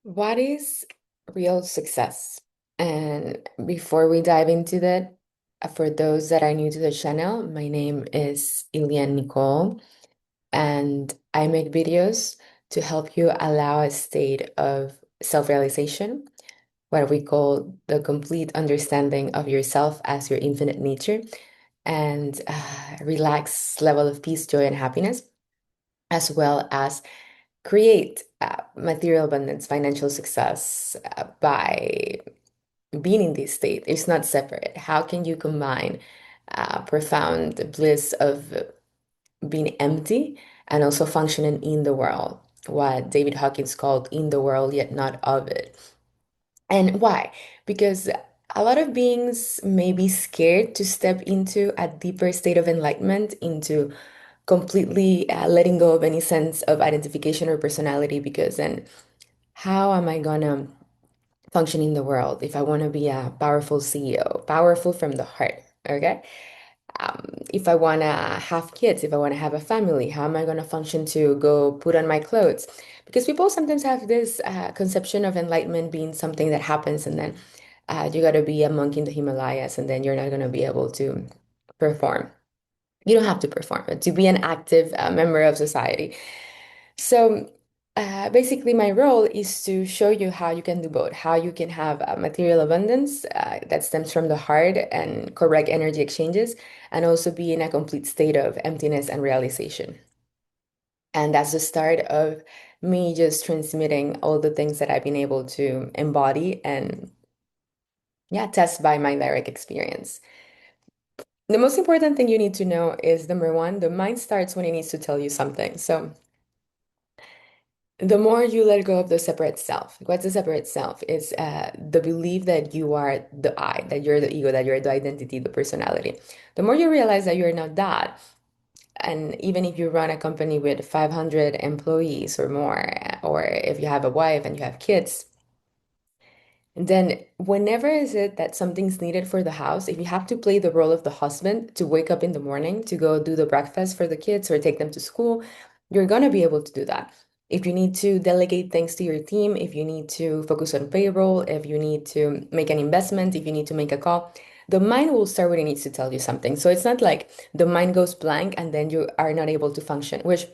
What is real success? And before we dive into that, for those that are new to the channel, my name is Ilian Nicole, and I make videos to help you allow a state of self-realization, what we call the complete understanding of yourself as your infinite nature, and relaxed level of peace, joy, and happiness, as well as create material abundance, financial success by being in this state. It's not separate. How can you combine profound bliss of being empty and also functioning in the world? What David Hawkins called in the world, yet not of it. And why? Because a lot of beings may be scared to step into a deeper state of enlightenment, into completely letting go of any sense of identification or personality, because then how am I gonna function in the world if I want to be a powerful CEO, powerful from the heart? Okay. If I want to have kids, if I want to have a family, how am I going to function to go put on my clothes? Because people sometimes have this conception of enlightenment being something that happens and then you got to be a monk in the Himalayas and then you're not going to be able to perform. You don't have to perform, but to be an active member of society. So basically, my role is to show you how you can do both, how you can have material abundance that stems from the heart and correct energy exchanges, and also be in a complete state of emptiness and realization. And that's the start of me just transmitting all the things that I've been able to embody and, yeah, test by my direct experience. The most important thing you need to know is number one, the mind starts when it needs to tell you something. So the more you let go of the separate self. What's the separate self? It's the belief that you are the I, that you're the ego, that you're the identity, the personality. The more you realize that you're not that, and even if you run a company with 500 employees or more, or if you have a wife and you have kids, then whenever is it that something's needed for the house, if you have to play the role of the husband to wake up in the morning to go do the breakfast for the kids or take them to school, you're gonna be able to do that. If you need to delegate things to your team, if you need to focus on payroll, if you need to make an investment, if you need to make a call, the mind will start when it needs to tell you something. So it's not like the mind goes blank and then you are not able to function, which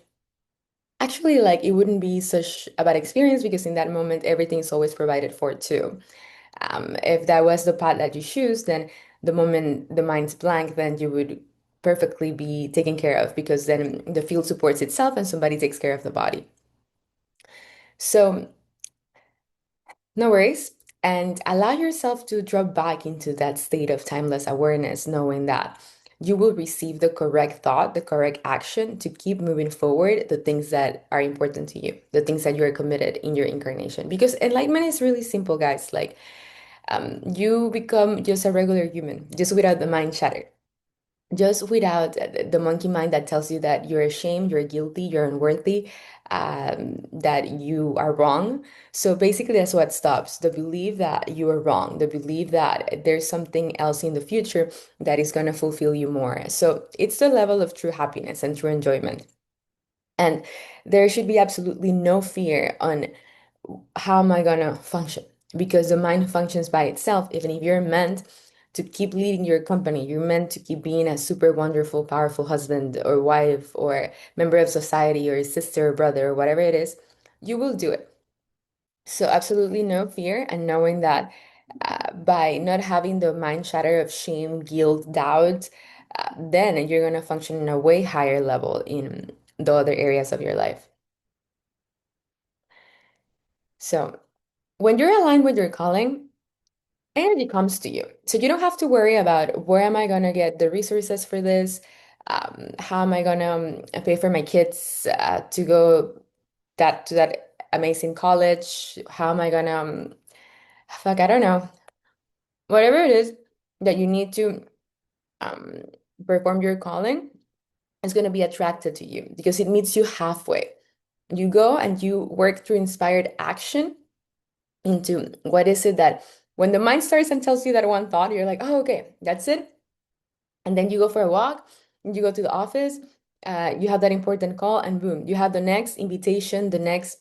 actually like it wouldn't be such a bad experience because in that moment everything is always provided for too. If that was the path that you choose, then the moment the mind's blank, then you would perfectly be taken care of because then the field supports itself and somebody takes care of the body. So, no worries. And allow yourself to drop back into that state of timeless awareness, knowing that you will receive the correct thought, the correct action to keep moving forward, the things that are important to you, the things that you're committed in your incarnation. Because enlightenment is really simple, guys. Like, you become just a regular human, just without the mind chatter, just without the monkey mind that tells you that you're ashamed, you're guilty, you're unworthy, that you are wrong. So basically, that's what stops the belief that you are wrong, the belief that there's something else in the future that is going to fulfill you more. So it's the level of true happiness and true enjoyment. And there should be absolutely no fear on how am I gonna function? Because the mind functions by itself. Even if you're meant to keep leading your company, you're meant to keep being a super wonderful, powerful husband or wife or member of society or sister or brother or whatever it is, you will do it. So absolutely no fear, and knowing that by not having the mind chatter of shame, guilt, doubt, then you're gonna function in a way higher level in the other areas of your life. So when you're aligned with your calling, energy comes to you. So you don't have to worry about where am I going to get the resources for this? How am I going to pay for my kids to go that to that amazing college? How am I going to fuck, I don't know. Whatever it is that you need to um, perform your calling is going to be attracted to you because it meets you halfway. You go and you work through inspired action into what is it that when the mind starts and tells you that one thought, you're like, oh, okay, that's it. And then you go for a walk, you go to the office, you have that important call, and boom, you have the next invitation, the next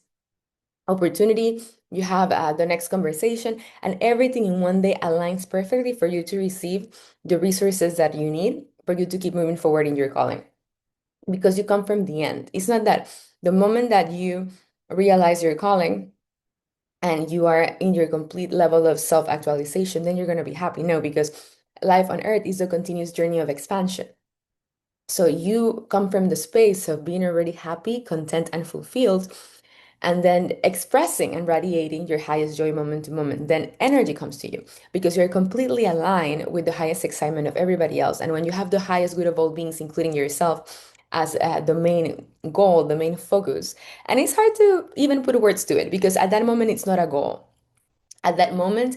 opportunity, you have the next conversation, and everything in one day aligns perfectly for you to receive the resources that you need for you to keep moving forward in your calling. Because you come from the end. It's not that the moment that you realize your calling and you are in your complete level of self-actualization, then you're going to be happy. No, because life on earth is a continuous journey of expansion. So you come from the space of being already happy, content, and fulfilled, and then expressing and radiating your highest joy moment to moment. Then energy comes to you because you're completely aligned with the highest excitement of everybody else. And when you have the highest good of all beings, including yourself, as the main goal, the main focus, and it's hard to even put words to it because at that moment, it's not a goal. At that moment,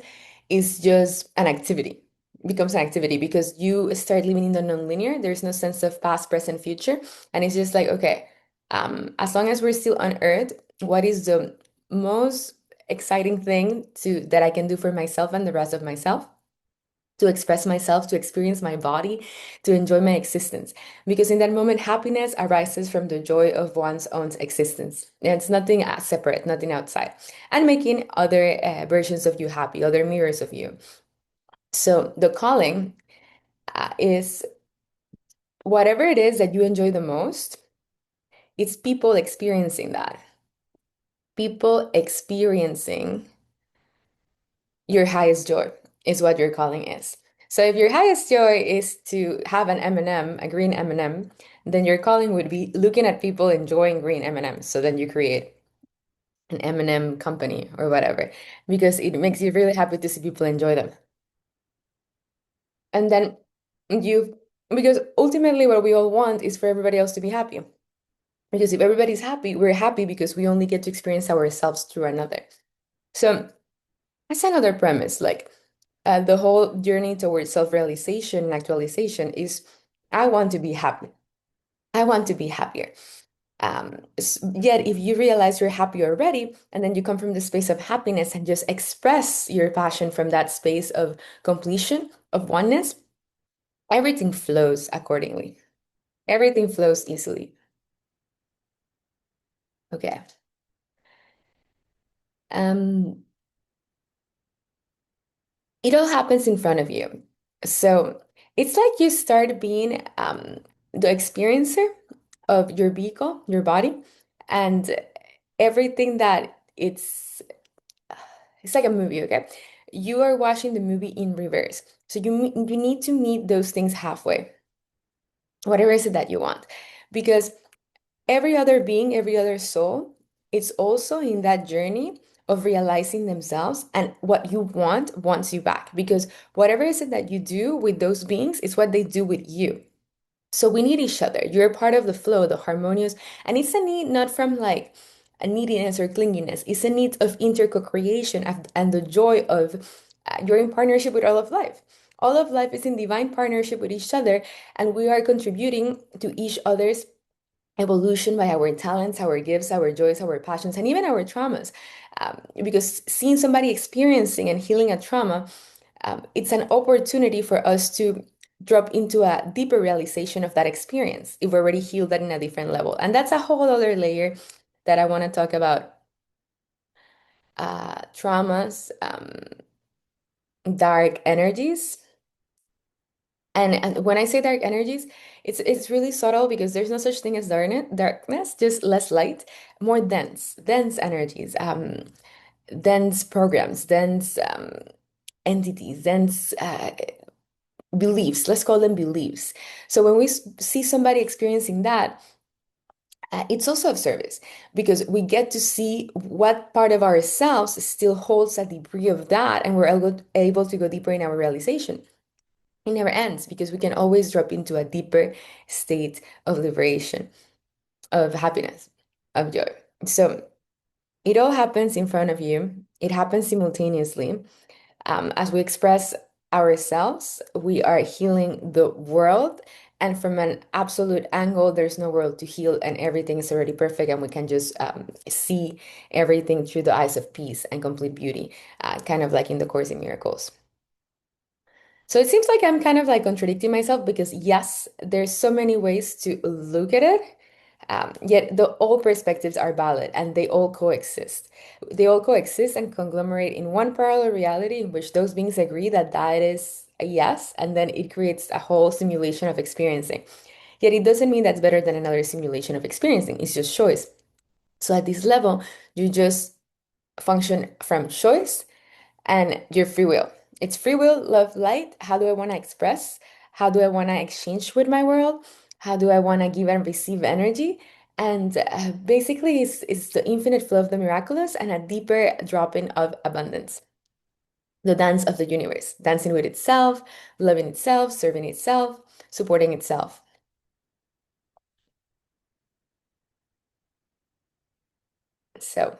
it's just an activity, becomes an activity because you start living in the nonlinear. There's no sense of past, present, future. And it's just like, okay, as long as we're still on earth, what is the most exciting thing to that I can do for myself and the rest of myself? To express myself, to experience my body, to enjoy my existence. Because in that moment, happiness arises from the joy of one's own existence. It's nothing separate, nothing outside. And making other versions of you happy, other mirrors of you. So the calling is whatever it is that you enjoy the most, it's people experiencing that. People experiencing your highest joy is what your calling is. So if your highest joy is to have an M&M, a green M&M, then your calling would be looking at people enjoying green M&Ms. So then you create an M&M company or whatever, because it makes you really happy to see people enjoy them. And then you, because ultimately what we all want is for everybody else to be happy. Because if everybody's happy, we're happy because we only get to experience ourselves through another. So that's another premise. Like the whole journey towards self-realization and actualization is I want to be happy. I want to be happier. Yet, if you realize you're happy already, and then you come from the space of happiness and just express your passion from that space of completion, of oneness, everything flows accordingly. Everything flows easily. Okay. Um, it all happens in front of you. So it's like you start being the experiencer of your vehicle, your body, and everything that it's like a movie, okay? You are watching the movie in reverse. So you need to meet those things halfway, whatever is it that you want. Because every other being, every other soul, it's also in that journey of realizing themselves, and what you want wants you back. Because whatever is it that you do with those beings is what they do with you. So we need each other. You're part of the flow, the harmonious, and it's a need not from like a neediness or clinginess. It's a need of interco-creation and the joy of you're in partnership with all of life. All of life is in divine partnership with each other, and we are contributing to each other's evolution by our talents, our gifts, our joys, our passions, and even our traumas. Because seeing somebody experiencing and healing a trauma, it's an opportunity for us to drop into a deeper realization of that experience if we already healed that in a different level. And that's a whole other layer that I want to talk about traumas, dark energies. And when I say dark energies, it's really subtle because there's no such thing as darkness, just less light, more dense energies, dense programs, dense entities, dense beliefs. Let's call them beliefs. So when we see somebody experiencing that, it's also of service because we get to see what part of ourselves still holds a degree of that, and we're able to go deeper in our realization. It never ends because we can always drop into a deeper state of liberation, of happiness, of joy. So it all happens in front of you. It happens simultaneously. As we express ourselves, we are healing the world. And from an absolute angle, there's no world to heal, and everything is already perfect, and we can just see everything through the eyes of peace and complete beauty, kind of like in the Course in Miracles. So it seems like I'm kind of like contradicting myself because yes, there's so many ways to look at it. Yet the all perspectives are valid and they all coexist. They all coexist and conglomerate in one parallel reality in which those beings agree that that is a yes, and then it creates a whole simulation of experiencing. Yet it doesn't mean that's better than another simulation of experiencing, it's just choice. So at this level, you just function from choice and your free will. It's free will, love, light. How do I want to express? How do I want to exchange with my world? How do I want to give and receive energy? And basically, it's the infinite flow of the miraculous and a deeper dropping of abundance. The dance of the universe, dancing with itself, loving itself, serving itself, supporting itself. So,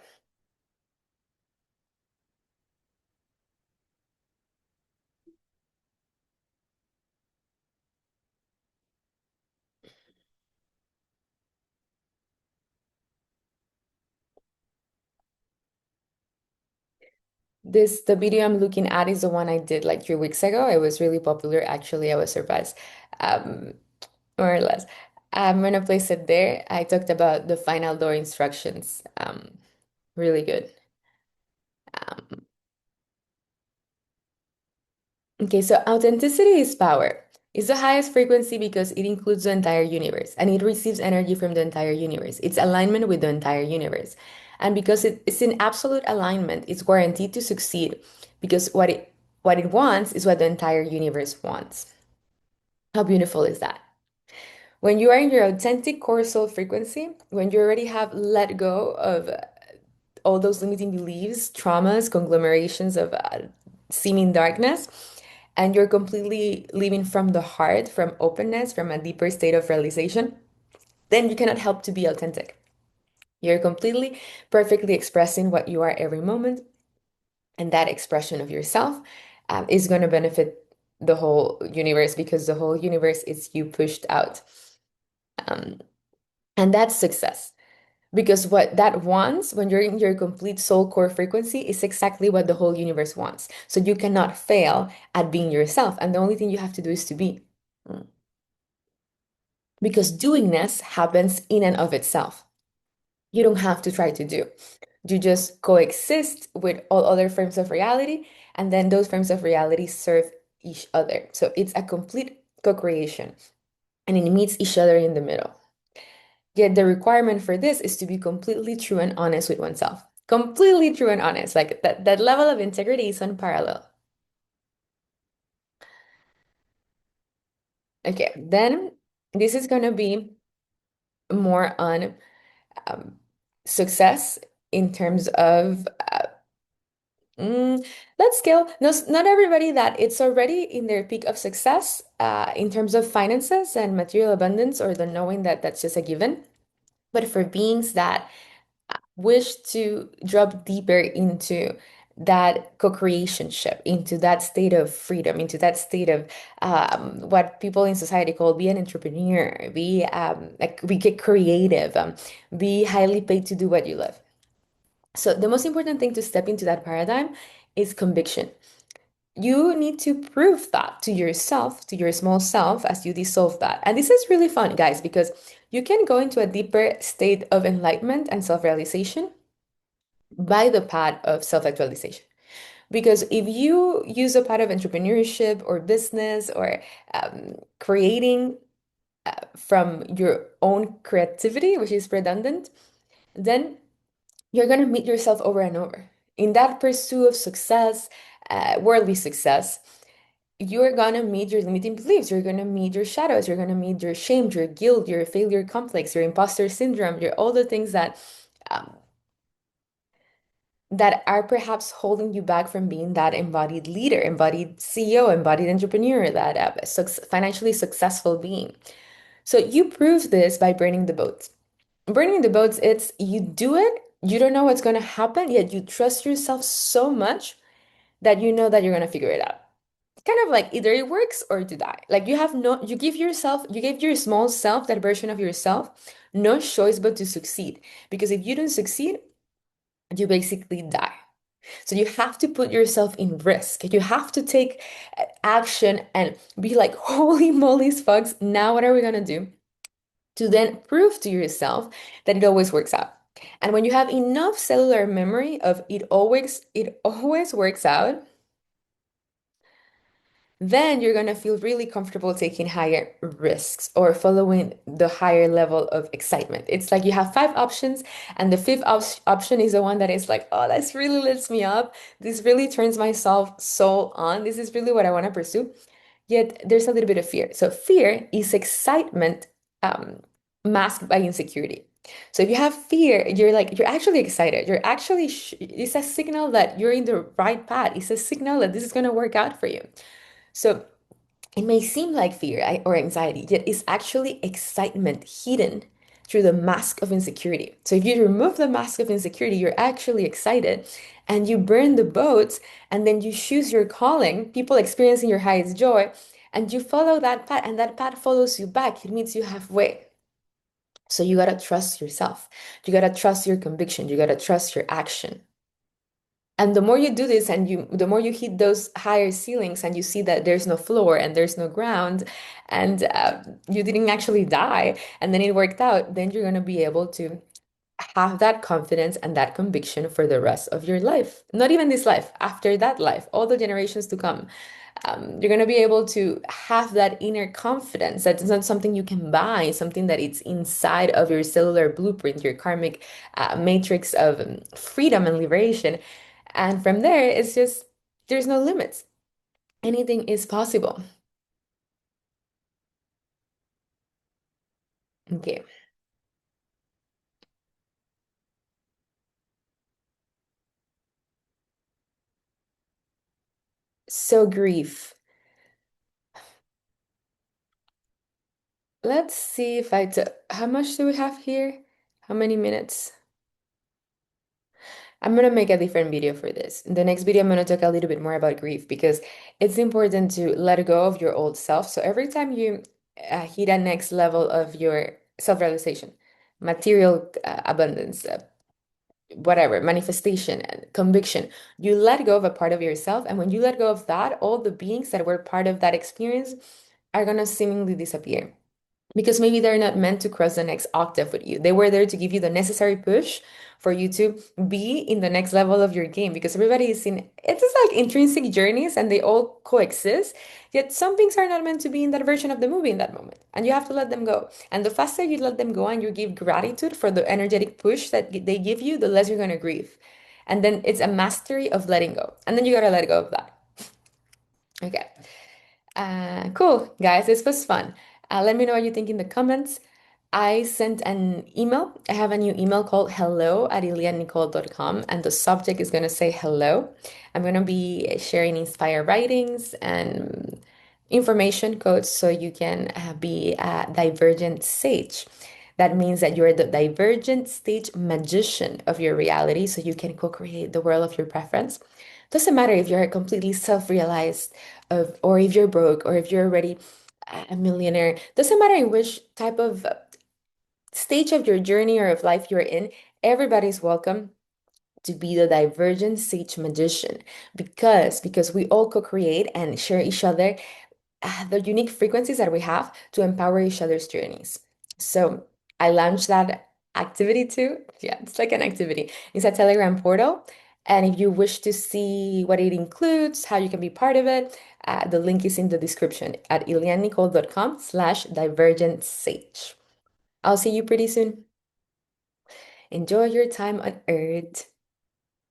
the video I'm looking at is the one I did like 3 weeks ago. It was really popular. Actually, I was surprised. Um, more or less. I'm gonna place it there. I talked about the final door instructions. Really good. Um, okay, so authenticity is power. It's the highest frequency because it includes the entire universe and it receives energy from the entire universe. It's alignment with the entire universe. And because it's in absolute alignment, it's guaranteed to succeed because what it wants is what the entire universe wants. How beautiful is that? When you are in your authentic core soul frequency, when you already have let go of all those limiting beliefs, traumas, conglomerations of seeming darkness, and you're completely living from the heart, from openness, from a deeper state of realization, then you cannot help to be authentic. You're completely, perfectly expressing what you are every moment, and that expression of yourself is going to benefit the whole universe because the whole universe is you pushed out. Um, and that's success. Because what that wants, when you're in your complete soul core frequency, is exactly what the whole universe wants. So you cannot fail at being yourself. And the only thing you have to do is to be. Mm. Because doingness happens in and of itself. You don't have to try to do. You just coexist with all other forms of reality, and then those forms of reality serve each other. So it's a complete co-creation, and it meets each other in the middle. Yet the requirement for this is to be completely true and honest with oneself. Completely true and honest. Like that level of integrity is unparalleled. Okay, then this is going to be more on um, success in terms of mm, that scale. No, not everybody that it's already in their peak of success in terms of finances and material abundance or the knowing that that's just a given. But for beings that wish to drop deeper into that co-creationship, into that state of freedom, into that state of what people in society call be an entrepreneur, be like we get creative, be highly paid to do what you love. So the most important thing to step into that paradigm is conviction. You need to prove that to yourself, to your small self, as you dissolve that. And this is really fun, guys, because you can go into a deeper state of enlightenment and self-realization by the path of self-actualization. Because if you use a path of entrepreneurship or business or creating from your own creativity, which is redundant, then you're going to meet yourself over and over. In that pursuit of success, worldly success, you're going to meet your limiting beliefs. You're going to meet your shadows. You're going to meet your shame, your guilt, your failure complex, your imposter syndrome, your all the things um, that are perhaps holding you back from being that embodied leader, embodied CEO, embodied entrepreneur, that financially successful being. So you prove this by burning the boats. Burning the boats, it's you do it, you don't know what's going to happen, yet you trust yourself so much that you know that you're going to figure it out. Kind of like either it works or to die. Like you give your small self, that version of yourself, no choice but to succeed. Because if you don't succeed, you basically die. So you have to put yourself in risk. You have to take action and be like, holy moly, fucks, now what are we gonna do? to then prove to yourself that it always works out. And when you have enough cellular memory of it always works out, then you're going to feel really comfortable taking higher risks or following the higher level of excitement. It's like you have five options, and the fifth option is the one that is like, oh, this really lifts me up. This really turns my soul on. This is really what I want to pursue. Yet there's a little bit of fear. So fear is excitement um, masked by insecurity. So if you have fear, you're actually excited. It's a signal that you're in the right path. It's a signal that this is going to work out for you. So it may seem like fear or anxiety, yet it's actually excitement hidden through the mask of insecurity. So if you remove the mask of insecurity, you're actually excited and you burn the boats and then you choose your calling, people experiencing your highest joy, and you follow that path and that path follows you back. It meets you halfway. So you gotta trust yourself. You gotta trust your conviction. You gotta trust your action. And the more you do this and the more you hit those higher ceilings and you see that there's no floor and there's no ground and you didn't actually die and then it worked out, then you're going to be able to have that confidence and that conviction for the rest of your life. Not even this life, after that life, all the generations to come. You're going to be able to have that inner confidence that it's not something you can buy, something that it's inside of your cellular blueprint, your karmic matrix of freedom and liberation. And from there, it's just, there's no limits. Anything is possible. Okay. So grief. Let's see if I took, how much do we have here? How many minutes? I'm gonna make a different video for this. In the next video, I'm gonna talk a little bit more about grief because it's important to let go of your old self. So every time you hit a next level of your self-realization, material abundance, whatever, manifestation and conviction, you let go of a part of yourself. And when you let go of that, all the beings that were part of that experience are gonna seemingly disappear because maybe they're not meant to cross the next octave with you. They were there to give you the necessary push for you to be in the next level of your game because everybody is in it's just like intrinsic journeys and they all coexist. Yet some things are not meant to be in that version of the movie in that moment. And you have to let them go. And the faster you let them go and you give gratitude for the energetic push that they give you, the less you're gonna grieve. And then it's a mastery of letting go. And then you gotta let go of that. Okay. Cool, guys. This was fun. Let me know what you think in the comments. I sent an email. I have a new email called hello@ilianicole.com, and the subject is going to say hello. I'm going to be sharing inspired writings and information codes so you can be a divergent sage. That means that you're the divergent stage magician of your reality, so you can co-create the world of your preference. Doesn't matter if you're completely self-realized of, or if you're broke, or if you're already a millionaire. Doesn't matter in which type of stage of your journey or of life you're in, everybody's welcome to be the divergent sage magician because we all co-create and share each other the unique frequencies that we have to empower each other's journeys. So I launched that activity too. Yeah, it's like an activity. It's a Telegram portal. And if you wish to see what it includes, how you can be part of it, the link is in the description at ilianicole.com/divergent sage. I'll see you pretty soon. Enjoy your time on Earth.